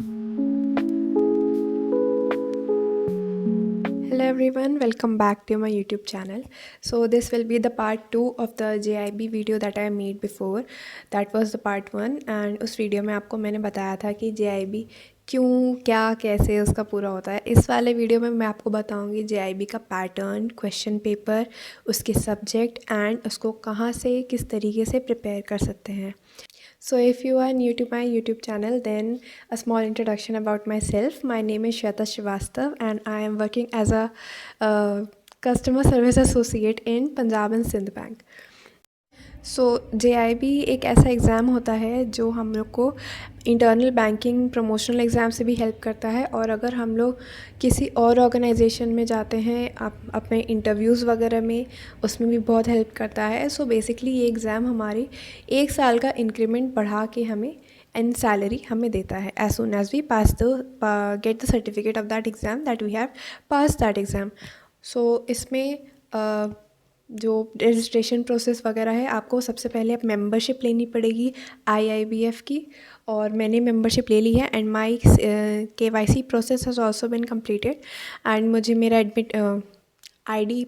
Hello everyone, welcome back to my YouTube channel. So this will be the part 2 of the JIB video that I made before. That was the part 1 and उस video में आपको मैंने बताया था कि JIB क्यों, क्या, कैसे उसका पूरा होता है। इस वाले वीडियो में मैं आपको बताऊंगी JIB का पैटर्न, क्वेश्चन पेपर, उसके सब्जेक्ट एंड उसको कहाँ से किस तरीके से प्रिपेयर कर सकते हैं। So if you are new to my YouTube channel, then a small introduction about myself. My name is Shweta Srivastav and I am working as a customer service associate in Punjab and Sindh Bank. So JIB एक ऐसा exam होता है जो हम लोग को internal banking promotional exam से भी हेल्प करता है, और अगर हम लोग किसी और ऑर्गेनाइजेशन में जाते हैं अपने इंटरव्यूज़ वगैरह में, उसमें भी बहुत हेल्प करता है। सो बेसिकली ये एग्ज़ाम हमारी 1 साल का इंक्रीमेंट बढ़ा के हमें एंड सैलरी हमें देता है as soon as we pass the get the certificate of that exam that we have pass that exam. So इसमें जो रजिस्ट्रेशन प्रोसेस वगैरह है, आपको सबसे पहले आप मेंबरशिप लेनी पड़ेगी IIBF की, और मैंने मेंबरशिप ले ली है and my KYC process has also been completed and मुझे मेरा एडमिट आई डी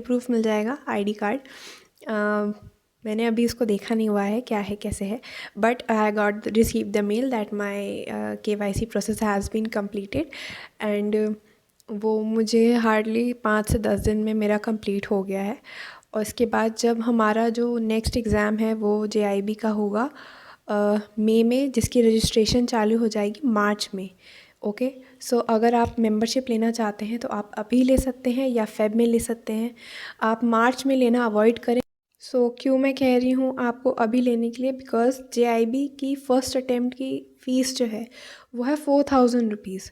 प्रूफ मिल जाएगा, ID कार्ड। मैंने अभी इसको देखा नहीं हुआ है क्या है कैसे है, but I got receive the mail that my KYC process has been completed and वो मुझे हार्डली 5 से 10 दिन में मेरा कंप्लीट हो गया है। और इसके बाद जब हमारा जो नेक्स्ट एग्ज़ाम है वो JIB का होगा मई में, जिसकी रजिस्ट्रेशन चालू हो जाएगी मार्च में। ओके, सो अगर आप मेंबरशिप लेना चाहते हैं तो आप अभी ले सकते हैं या फेब में ले सकते हैं। आप मार्च में लेना अवॉइड करें। सो क्यों मैं कह रही हूँ आपको अभी लेने के लिए, बिकॉज़ JIB की फ़र्स्ट अटैम्प्ट की फ़ीस जो है वो है 4000 रुपीज़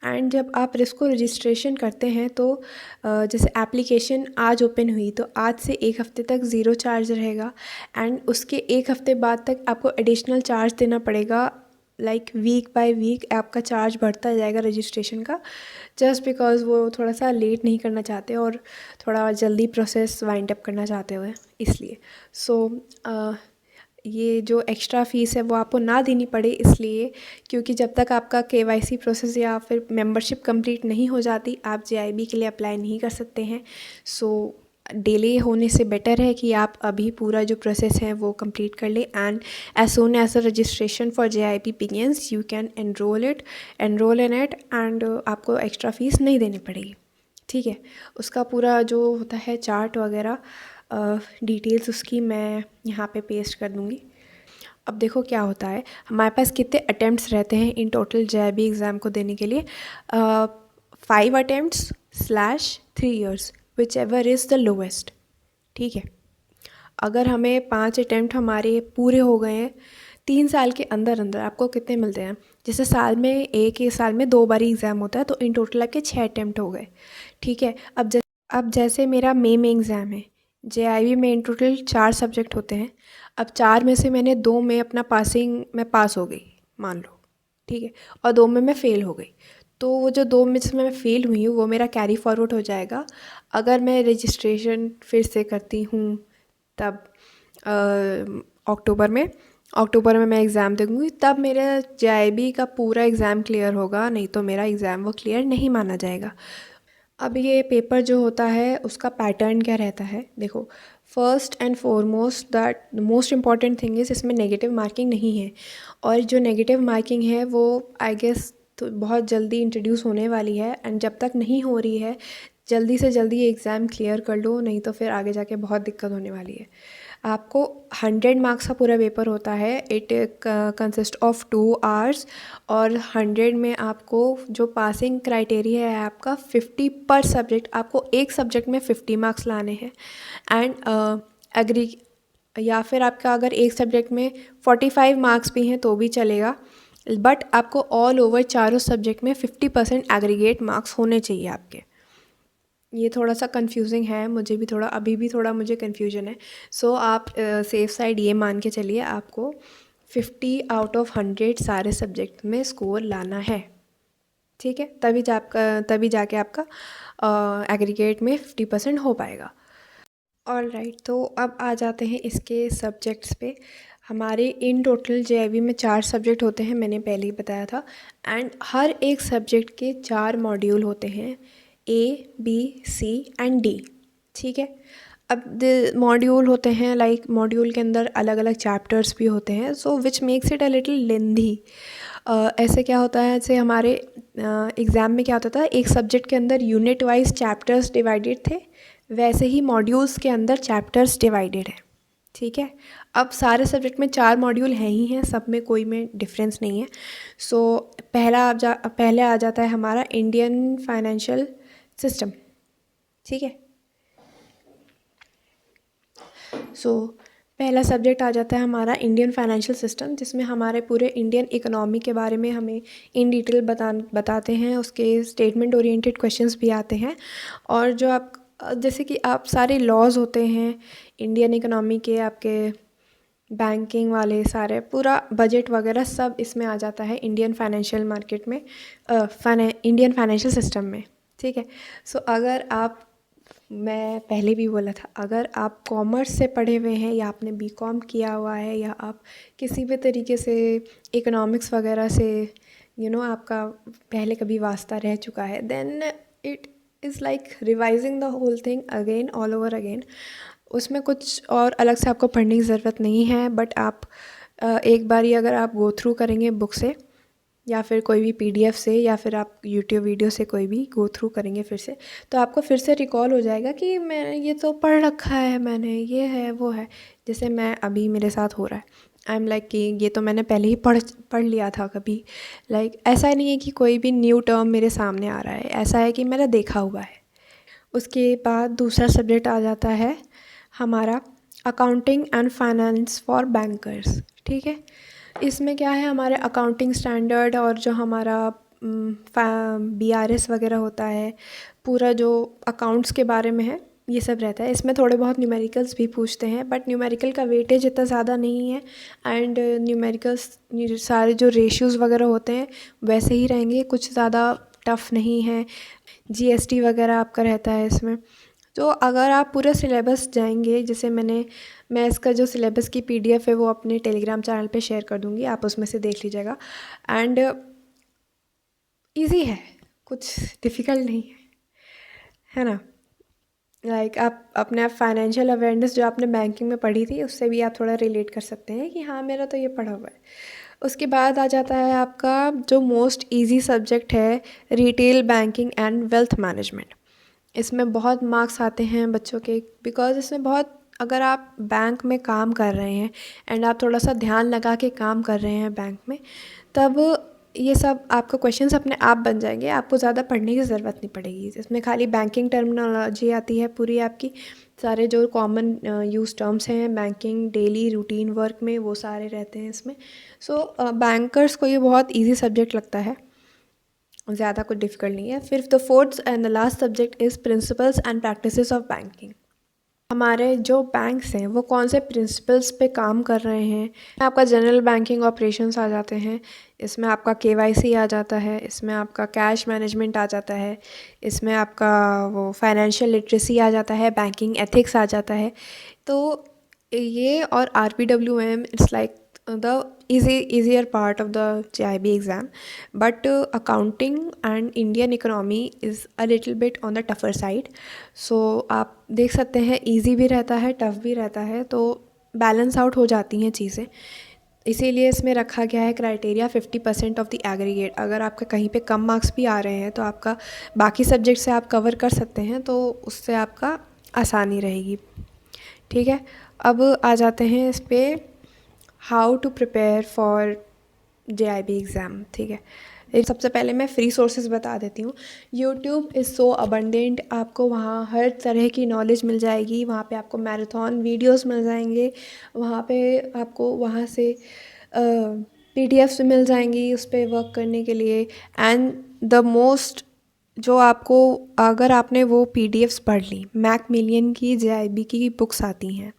एंड जब आप इसको रजिस्ट्रेशन करते हैं तो जैसे एप्लीकेशन आज ओपन हुई तो आज से 1 हफ़्ते तक ज़ीरो चार्ज रहेगा एंड उसके 1 हफ़्ते बाद तक आपको एडिशनल चार्ज देना पड़ेगा। लाइक वीक बाय वीक आपका चार्ज बढ़ता जाएगा रजिस्ट्रेशन का, जस्ट बिकॉज़ वो थोड़ा सा लेट नहीं करना चाहते और थोड़ा जल्दी प्रोसेस वाइंड अप करना चाहते हुए, इसलिए। सो ये जो एक्स्ट्रा फ़ीस है वो आपको ना देनी पड़े इसलिए, क्योंकि जब तक आपका KYC प्रोसेस या फिर मेंबरशिप कंप्लीट नहीं हो जाती आप JIB के लिए अप्लाई नहीं कर सकते हैं। सो डिले होने से बेटर है कि आप अभी पूरा जो प्रोसेस है वो कंप्लीट कर ले and as soon as the registration for JIB begins you can enroll in it and आपको एक्स्ट्रा फ़ीस नहीं देनी पड़ेगी। ठीक है, उसका पूरा जो होता है चार्ट वगैरह डिटेल्स उसकी मैं यहाँ पे पेस्ट कर दूँगी। अब देखो क्या होता है, हमारे पास कितने अटेम्प्ट्स रहते हैं इन टोटल JIB एग्ज़ाम को देने के लिए। 5 attempts slash 3 years which ever is the lowest. ठीक है, अगर हमें 5 अटेम्प्ट हमारे पूरे हो गए हैं 3 साल के अंदर अंदर, आपको कितने मिलते हैं, जैसे साल में एक ही साल में 2 बार एग्ज़ाम होता है तो इन टोटल आपके 6 अटेम्प्ट हो गए। ठीक है, अब जैसे मेरा मई में एग्ज़ाम है, JIB में इन टोटल 4 सब्जेक्ट होते हैं। अब 4 में से मैंने 2 में अपना मैं पास हो गई मान लो, ठीक है, और 2 में मैं फ़ेल हो गई, तो वो जो 2 में जिसमें मैं फ़ेल हुई हूँ वो मेरा कैरी फॉरवर्ड हो जाएगा। अगर मैं रजिस्ट्रेशन फिर से करती हूँ तब अक्टूबर में मैं एग्ज़ाम दूँगी, तब मेरा JIB का पूरा एग्ज़ाम क्लियर होगा, नहीं तो मेरा एग्ज़ाम वो क्लियर नहीं माना जाएगा। अब ये पेपर जो होता है उसका पैटर्न क्या रहता है, देखो first and foremost that most important thing is इसमें नेगेटिव मार्किंग नहीं है, और जो नेगेटिव मार्किंग है वो आई गेस तो बहुत जल्दी इंट्रोड्यूस होने वाली है एंड जब तक नहीं हो रही है जल्दी से जल्दी ये एग्ज़ाम क्लियर कर लो, नहीं तो फिर आगे जाके बहुत दिक्कत होने वाली है। आपको 100 मार्क्स का पूरा पेपर होता है, इट कंसिस्ट ऑफ 2 आवर्स, और 100 में आपको जो पासिंग क्राइटेरिया है आपका 50 पर सब्जेक्ट, आपको एक सब्जेक्ट में 50 मार्क्स लाने हैं एंड एग्री, या फिर आपका अगर एक सब्जेक्ट में 45 मार्क्स भी हैं तो भी चलेगा, बट आपको ऑल ओवर चारों सब्जेक्ट में 50% एग्रीगेट मार्क्स होने चाहिए आपके। ये थोड़ा सा कंफ्यूजिंग है, मुझे भी थोड़ा अभी भी थोड़ा मुझे कन्फ्यूजन है। सो आप सेफ साइड ये मान के चलिए आपको 50 आउट ऑफ 100 सारे सब्जेक्ट में स्कोर लाना है। ठीक है, तभी जाके आपका एग्रीगेट में 50% हो पाएगा। ऑल राइट, तो अब आ जाते हैं इसके सब्जेक्ट्स पे। हमारे इन टोटल जेआईबी में 4 सब्जेक्ट होते हैं, मैंने पहले ही बताया था। एंड हर एक सब्जेक्ट के 4 मॉड्यूल होते हैं, A B C and D. ठीक है। अब द मॉड्यूल होते हैं, लाइक मॉड्यूल के अंदर अलग अलग चैप्टर्स भी होते हैं, so which makes it a little lengthy. ऐसे क्या होता है, जैसे हमारे एग्ज़ाम में क्या होता था, एक सब्जेक्ट के अंदर यूनिट वाइज चैप्टर्स डिवाइडेड थे, वैसे ही मॉड्यूल्स के अंदर चैप्टर्स डिवाइडेड है। ठीक है। अब सारे सब्जेक्ट में 4 मॉड्यूल हैं ही हैं, सब में कोई में डिफरेंस नहीं है। सो पहले आ जाता है हमारा इंडियन फाइनेंशियल सिस्टम। ठीक है। सो पहला सब्जेक्ट आ जाता है हमारा इंडियन फाइनेंशियल सिस्टम, जिसमें हमारे पूरे इंडियन इकोनॉमी के बारे में हमें इन डिटेल बताते हैं। उसके स्टेटमेंट ओरिएंटेड क्वेश्चंस भी आते हैं, और जो आप जैसे कि आप सारे लॉज होते हैं इंडियन इकोनॉमी के, आपके बैंकिंग वाले सारे, पूरा बजट वगैरह सब इसमें आ जाता है इंडियन फाइनेंशियल मार्केट में, इंडियन फाइनेंशियल सिस्टम में। ठीक है। सो अगर आप, मैं पहले भी बोला था, अगर आप कॉमर्स से पढ़े हुए हैं या आपने बीकॉम किया हुआ है या आप किसी भी तरीके से इकोनॉमिक्स वगैरह से आपका पहले कभी वास्ता रह चुका है, then it is like revising the whole thing again, all over again. उसमें कुछ और अलग से आपको पढ़ने की ज़रूरत नहीं है, बट आप एक बारी अगर आप गो थ्रू करेंगे बुक से या फिर कोई भी पीडीएफ से या फिर आप यूट्यूब वीडियो से कोई भी गो थ्रू करेंगे फिर से, तो आपको फिर से रिकॉल हो जाएगा कि मैंने ये तो पढ़ रखा है, मैंने ये है वो है। जैसे मैं अभी मेरे साथ हो रहा है, आई एम लाइक कि ये तो मैंने पहले ही पढ़ लिया था कभी। लाइक ऐसा नहीं है कि कोई भी न्यू टर्म मेरे सामने आ रहा है, ऐसा है कि मैंने देखा हुआ है। उसके बाद दूसरा सब्जेक्ट आ जाता है हमारा accounting and finance for bankers. ठीक है। इसमें क्या है, हमारे अकाउंटिंग स्टैंडर्ड और जो हमारा बीआरएस वगैरह होता है, पूरा जो अकाउंट्स के बारे में है, ये सब रहता है। इसमें थोड़े बहुत न्यूमेरिकल्स भी पूछते हैं, बट न्यूमेरिकल का वेटेज इतना ज़्यादा नहीं है। एंड न्यूमेरिकल्स सारे जो रेशियोज़ वगैरह होते हैं वैसे ही रहेंगे, कुछ ज़्यादा टफ़ नहीं है। जीएसटी वगैरह आपका रहता है इसमें। तो अगर आप पूरा सिलेबस जाएंगे, जैसे मैं इसका जो सिलेबस की पीडीएफ है वो अपने टेलीग्राम चैनल पे शेयर कर दूँगी, आप उसमें से देख लीजिएगा। एंड इजी है, कुछ डिफ़िकल्ट नहीं है ना। लाइक आप अपने आप फाइनेंशियल अवेयरनेस जो आपने बैंकिंग में पढ़ी थी उससे भी आप थोड़ा रिलेट कर सकते हैं कि हाँ मेरा तो ये पढ़ा हुआ है। उसके बाद आ जाता है आपका जो मोस्ट इजी सब्जेक्ट है, retail banking and wealth management. इसमें बहुत मार्क्स आते हैं बच्चों के, बिकॉज इसमें बहुत, अगर आप बैंक में काम कर रहे हैं एंड आप थोड़ा सा ध्यान लगा के काम कर रहे हैं बैंक में, तब ये सब आपका क्वेश्चंस अपने आप बन जाएंगे, आपको ज़्यादा पढ़ने की ज़रूरत नहीं पड़ेगी। इसमें खाली बैंकिंग टर्मिनोलॉजी आती है पूरी आपकी, सारे जो कॉमन यूज़ टर्म्स हैं बैंकिंग डेली रूटीन वर्क में, वो सारे रहते हैं इसमें। सो बैंकर्स को ये बहुत ईजी सब्जेक्ट लगता है, ज़्यादा कुछ डिफ़िकल्ट नहीं है। फिर the fourth and the last subject is principles and practices of banking. हमारे जो बैंक्स हैं वो कौन से प्रिंसिपल्स पे काम कर रहे हैं। आपका जनरल बैंकिंग ऑपरेशंस आ जाते हैं, इसमें आपका केवाईसी आ जाता है, इसमें आपका कैश मैनेजमेंट आ जाता है, इसमें आपका वो फाइनेंशियल लिटरेसी आ जाता है, बैंकिंग एथिक्स आ जाता है। तो ये और RPWM it's like the easier part of the JIB exam, but accounting and Indian economy is a little bit on the tougher side. So आप देख सकते हैं easy भी रहता है, tough भी रहता है, तो बैलेंस आउट हो जाती हैं चीज़ें। इसीलिए इसमें रखा गया है क्राइटेरिया 50% ऑफ द एग्रीगेट। अगर आपके कहीं पे कम मार्क्स भी आ रहे हैं तो आपका बाकी सब्जेक्ट से आप कवर कर सकते हैं, तो उससे आपका आसानी रहेगी। ठीक है। अब आ जाते हैं इस पर how to prepare for JIB exam. ठीक है। सबसे पहले मैं फ्री सोर्सेज बता देती हूँ। यूट्यूब इज़ सो अबंडेंट, आपको वहाँ हर तरह की नॉलेज मिल जाएगी। वहाँ पे आपको मैराथन वीडियोस मिल जाएंगे, वहाँ पे आपको वहाँ से PDFs मिल जाएंगी उस पर वर्क करने के लिए। एंड द मोस्ट, जो आपको, अगर आपने वो PDFs पढ़ ली, मैकमिलियन की JIB की बुक्स आती हैं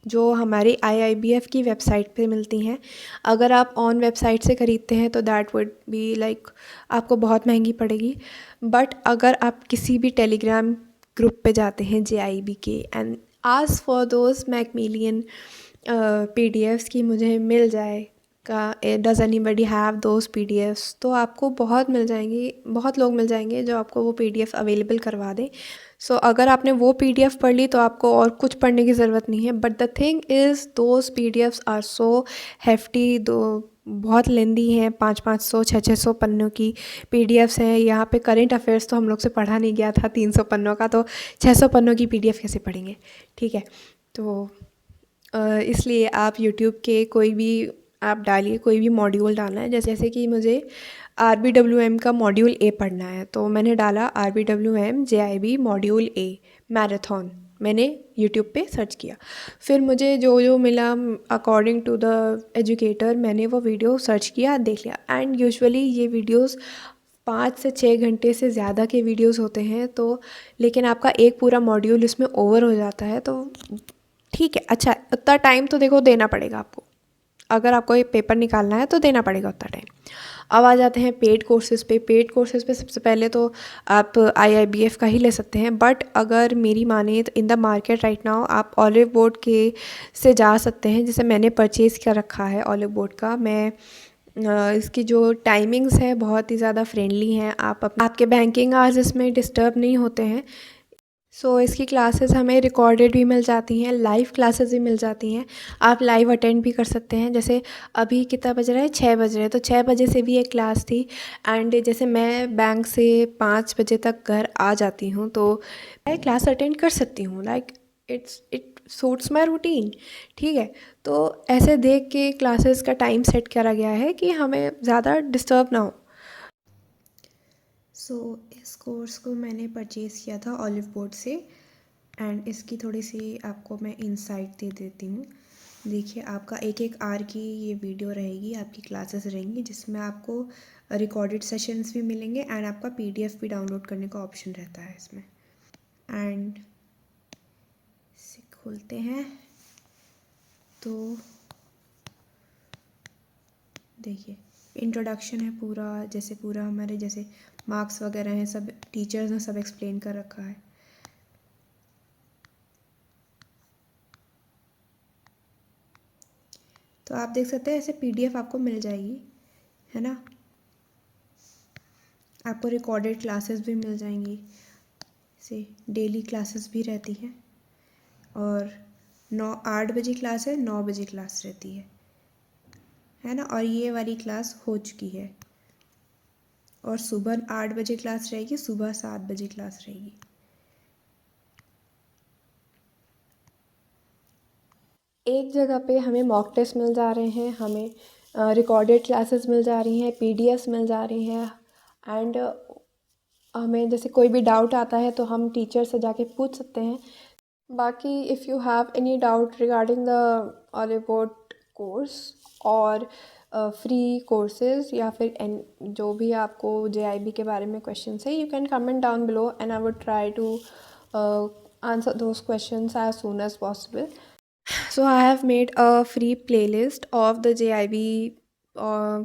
जो हमारी IIBF की वेबसाइट पे मिलती हैं। अगर आप ऑन वेबसाइट से ख़रीदते हैं तो दैट वुड बी लाइक आपको बहुत महंगी पड़ेगी। बट अगर आप किसी भी टेलीग्राम ग्रुप पे जाते हैं JIB के and ask for those McMillan PDFs की मुझे मिल जाए का does anybody have those PDFs, तो आपको बहुत मिल जाएंगी, बहुत लोग मिल जाएंगे जो आपको वो पीडीएफ अवेलेबल करवा दें। सो अगर आपने वो पीडीएफ पढ़ ली तो आपको और कुछ पढ़ने की ज़रूरत नहीं है। But the thing is those PDFs are so hefty, दो बहुत लेंदी हैं, 500-500 600 पन्नों की पीडीएफ्स हैं। यहाँ पे करंट अफेयर्स तो हम लोग से पढ़ा नहीं गया था 300 पन्नों का, तो 600 पन्नों की पीडीएफ कैसे पढ़ेंगे? ठीक है, तो इसलिए आप यूट्यूब के कोई भी आप डालिए, कोई भी मॉड्यूल डालना है, जैसे कि मुझे RBWM का मॉड्यूल ए पढ़ना है, तो मैंने डाला RBWM JIB module A marathon, मैंने यूट्यूब पे सर्च किया। फिर मुझे जो जो मिला अकॉर्डिंग टू द एजुकेटर मैंने वो वीडियो सर्च किया, देख लिया। एंड यूजुअली ये वीडियोस 5 से 6 घंटे से ज़्यादा के वीडियोस होते हैं, तो लेकिन आपका एक पूरा मॉड्यूल इसमें ओवर हो जाता है, तो ठीक है, अच्छा उतना टाइम तो देखो देना पड़ेगा आपको, अगर आपको ये पेपर निकालना है तो देना पड़ेगा उतना टाइम। अब आ जाते हैं पेड कोर्सेज़ पे। पेड कोर्सेज़ पे सबसे पहले तो आप IIBF का ही ले सकते हैं, बट अगर मेरी माने तो in the market right now आप ऑलिव बोर्ड के से जा सकते हैं, जिसे मैंने परचेज़ कर रखा है ऑलिव बोर्ड का। मैं इसकी जो टाइमिंग्स है बहुत ही ज़्यादा फ्रेंडली हैं, आपके बैंकिंग आवर्स इसमें डिस्टर्ब नहीं होते हैं। सो इसकी क्लासेस हमें रिकॉर्डेड भी मिल जाती हैं, लाइव क्लासेस भी मिल जाती हैं, आप लाइव अटेंड भी कर सकते हैं। जैसे अभी कितना बज रहा है, 6 बज रहे हैं, तो 6 बजे से भी एक क्लास थी। एंड जैसे मैं बैंक से 5 बजे तक घर आ जाती हूँ, तो मैं क्लास अटेंड कर सकती हूँ, like it suits my routine. ठीक है, तो ऐसे देख के क्लासेस का टाइम सेट करा गया है कि हमें ज़्यादा डिस्टर्ब ना हो। सो इस कोर्स को मैंने परचेज़ किया था ऑलिव बोर्ड से। एंड इसकी थोड़ी सी आपको मैं इंसाइट दे देती हूँ। देखिए, आपका 1-1 आवर की ये वीडियो रहेगी, आपकी क्लासेस रहेंगी, जिसमें आपको रिकॉर्डेड सेशंस भी मिलेंगे एंड आपका PDF भी डाउनलोड करने का ऑप्शन रहता है इसमें। एंड इसे खोलते हैं तो देखिए, इंट्रोडक्शन है पूरा, जैसे पूरा हमारे जैसे मार्क्स वगैरह हैं, सब टीचर्स ने सब एक्सप्लेन कर रखा है। तो आप देख सकते हैं ऐसे PDF आपको मिल जाएगी, है ना। आपको रिकॉर्डेड क्लासेस भी मिल जाएंगी, से डेली क्लासेस भी रहती हैं, और 8 बजे क्लास है, 9 बजे क्लास रहती है ना। और ये वाली क्लास हो चुकी है, और सुबह 8 बजे क्लास रहेगी, सुबह 7 बजे क्लास रहेगी। एक जगह पे हमें मॉक टेस्ट मिल जा रहे हैं, हमें रिकॉर्डेड क्लासेस मिल जा रही हैं, PDFs मिल जा रही हैं। एंड हमें जैसे कोई भी डाउट आता है तो हम टीचर से जाके पूछ सकते हैं। बाकी if you have any doubt regarding the olive board course और फ्री कोर्सेज, या फिर जो भी आपको JIB के बारे में क्वेश्चन है, you can comment down below and I would try to answer those questions as soon as possible. So I have made a free playlist of the JIB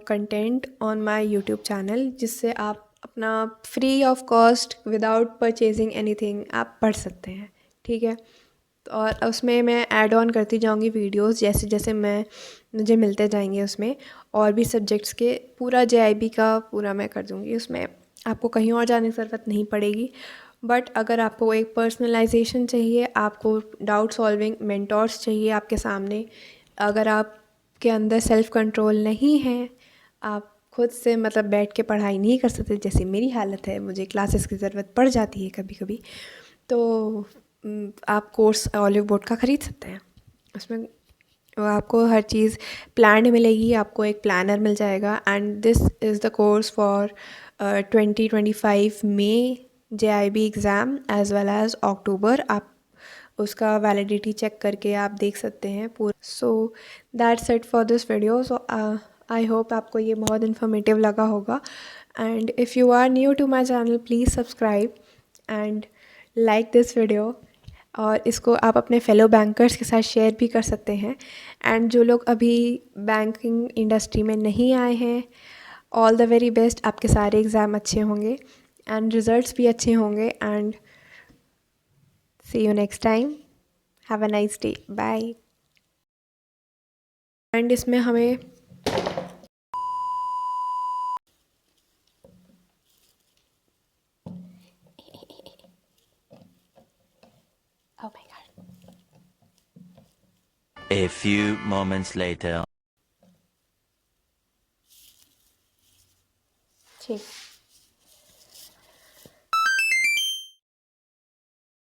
content on my YouTube channel, जिससे आप अपना free of cost without purchasing anything आप पढ़ सकते हैं। ठीक है, और उसमें मैं ऐड ऑन करती जाऊंगी वीडियोस, जैसे जैसे मुझे मिलते जाएंगे उसमें, और भी सब्जेक्ट्स के पूरा JIB का पूरा मैं कर दूंगी उसमें। आपको कहीं और जाने की ज़रूरत नहीं पड़ेगी। बट अगर आपको एक पर्सनलाइजेशन चाहिए, आपको डाउट सॉल्विंग मेंटोर्स चाहिए आपके सामने, अगर आपके अंदर सेल्फ़ कंट्रोल नहीं है, आप खुद से मतलब बैठ के पढ़ाई नहीं कर सकते, जैसे मेरी हालत है, मुझे क्लासेस की ज़रूरत पड़ जाती है कभी कभी, तो आप कोर्स ऑलिव बोर्ड का ख़रीद सकते हैं। उसमें आपको हर चीज़ प्लान्ड मिलेगी, आपको एक प्लानर मिल जाएगा। And this is the course for 2025 May JIB exam as well as October. आप उसका वैलिडिटी चेक करके आप देख सकते हैं पूरा। So that's it for this video. So I hope आपको ये बहुत इन्फॉर्मेटिव लगा होगा। And if you are new to my channel, please subscribe and like this video, और इसको आप अपने फेलो बैंकर्स के साथ शेयर भी कर सकते हैं। एंड जो लोग अभी बैंकिंग इंडस्ट्री में नहीं आए हैं, ऑल द वेरी बेस्ट, आपके सारे एग्ज़ाम अच्छे होंगे एंड रिज़ल्ट्स भी अच्छे होंगे। And see you next time, have a nice day, bye. And इसमें हमें oh my god, A few moments later. ठीक